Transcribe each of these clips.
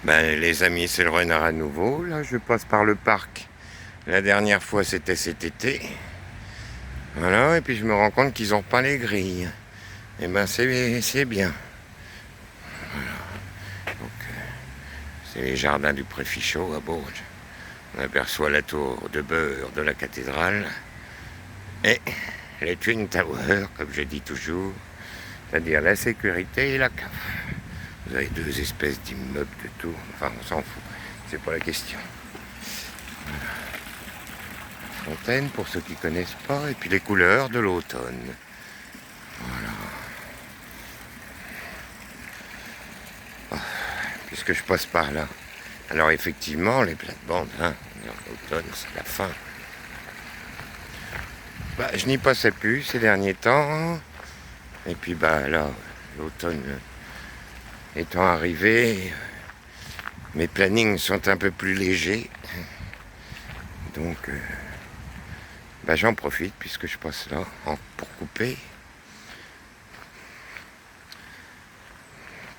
Ben, les amis, c'est le renard à nouveau. Là, je passe par le parc. La dernière fois, c'était cet été. Voilà, et puis je me rends compte qu'ils ont pas les grilles. Et ben, c'est bien. Donc, c'est les jardins du Préfichot à Bourges. On aperçoit la tour de beurre de la cathédrale et les Twin Towers, comme je dis toujours, c'est-à-dire la sécurité et la CAF. Vous avez deux espèces d'immeubles de tours. Enfin, on s'en fout. C'est pas la question. Fontaine, pour ceux qui connaissent pas, et puis les couleurs de l'automne. Voilà. Puisque je passe par là. Alors effectivement, les plates-bandes, l'automne, c'est la fin. Bah, je n'y passais plus ces derniers temps. Et puis bah là, l'automne étant arrivé, mes plannings sont un peu plus légers. Donc bah, j'en profite puisque je passe là pour couper.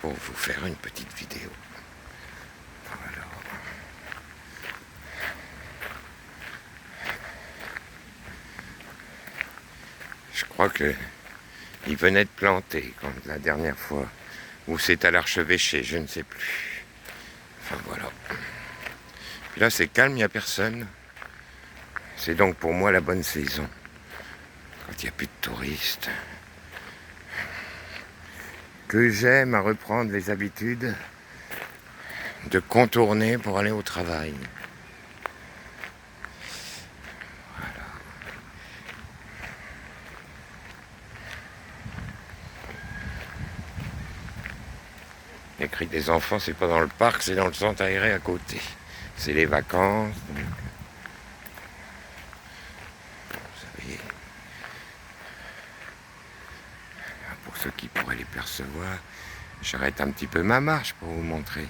Pour vous faire une petite vidéo. Voilà. Je crois que il venait de planter quand la dernière fois. Ou c'est à l'archevêché, je ne sais plus. Enfin voilà. Puis là c'est calme, il n'y a personne. C'est donc pour moi la bonne saison. Quand il n'y a plus de touristes. Que j'aime à reprendre les habitudes de contourner pour aller au travail. Les cris des enfants, c'est pas dans le parc, c'est dans le centre aéré à côté. C'est les vacances. Donc, vous savez, pour ceux qui pourraient les percevoir, j'arrête un petit peu ma marche pour vous montrer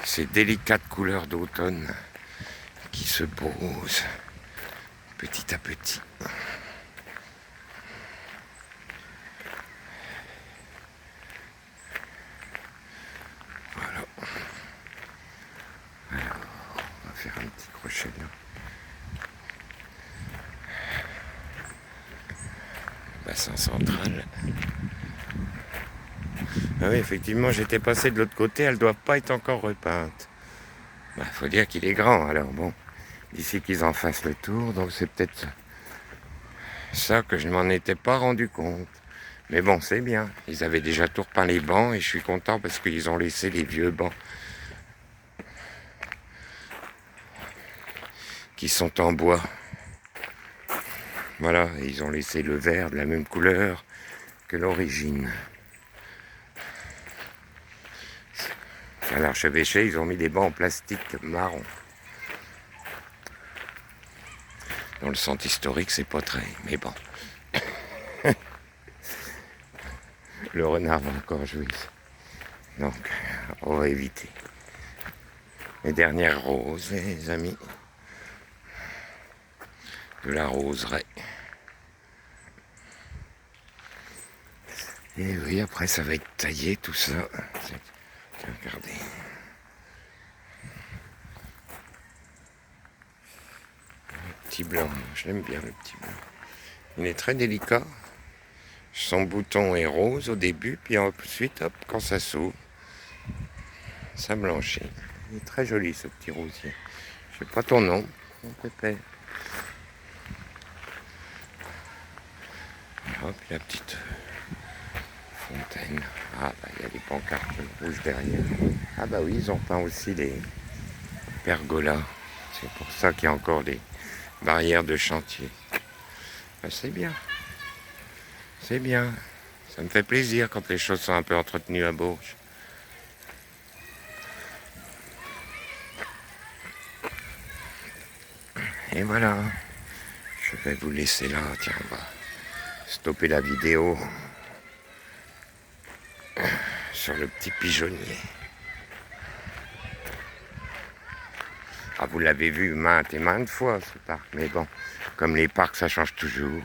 ces délicates couleurs d'automne qui se posent petit à petit. Voilà. Alors, on va faire un petit crochet là. Bassin central. Ah oui, effectivement, j'étais passé de l'autre côté, elles doivent pas être encore repeintes. Bah, faut dire qu'il est grand, alors bon, d'ici qu'ils en fassent le tour, donc c'est peut-être ça que je ne m'en étais pas rendu compte. Mais bon, c'est bien, ils avaient déjà tout repeint les bancs et je suis content parce qu'ils ont laissé les vieux bancs qui sont en bois. Voilà, et ils ont laissé le vert de la même couleur que l'origine. À l'archevêché, ils ont mis des bancs en plastique marron. Dans le centre historique, c'est pas très, mais bon. Le renard va encore jouer. Donc, on va éviter. Les dernières roses, les amis. De la roseraie. Et oui, après, ça va être taillé, tout ça. Regardez. Le petit blanc, je l'aime bien, le petit blanc. Il est très délicat. Son bouton est rose au début, puis ensuite, hop, quand ça s'ouvre, ça blanchit. Il est très joli, ce petit rosier. Je sais pas ton nom, mon pépé. Hop, la petite fontaine. Ah, bah, il y a des pancartes rouges derrière. Ah, bah oui, ils ont peint aussi les pergolas. C'est pour ça qu'il y a encore des barrières de chantier. Bah, c'est bien. C'est bien. Ça me fait plaisir quand les choses sont un peu entretenues à Bourges. Et voilà. Je vais vous laisser là. Tiens, on va stopper la vidéo sur le petit pigeonnier. Ah, vous l'avez vu maintes et maintes fois, ce parc. Mais bon, comme les parcs, ça change toujours.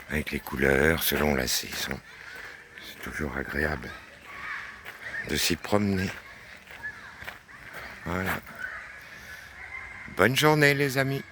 Avec les couleurs, selon la saison. C'est toujours agréable de s'y promener. Voilà. Bonne journée les amis.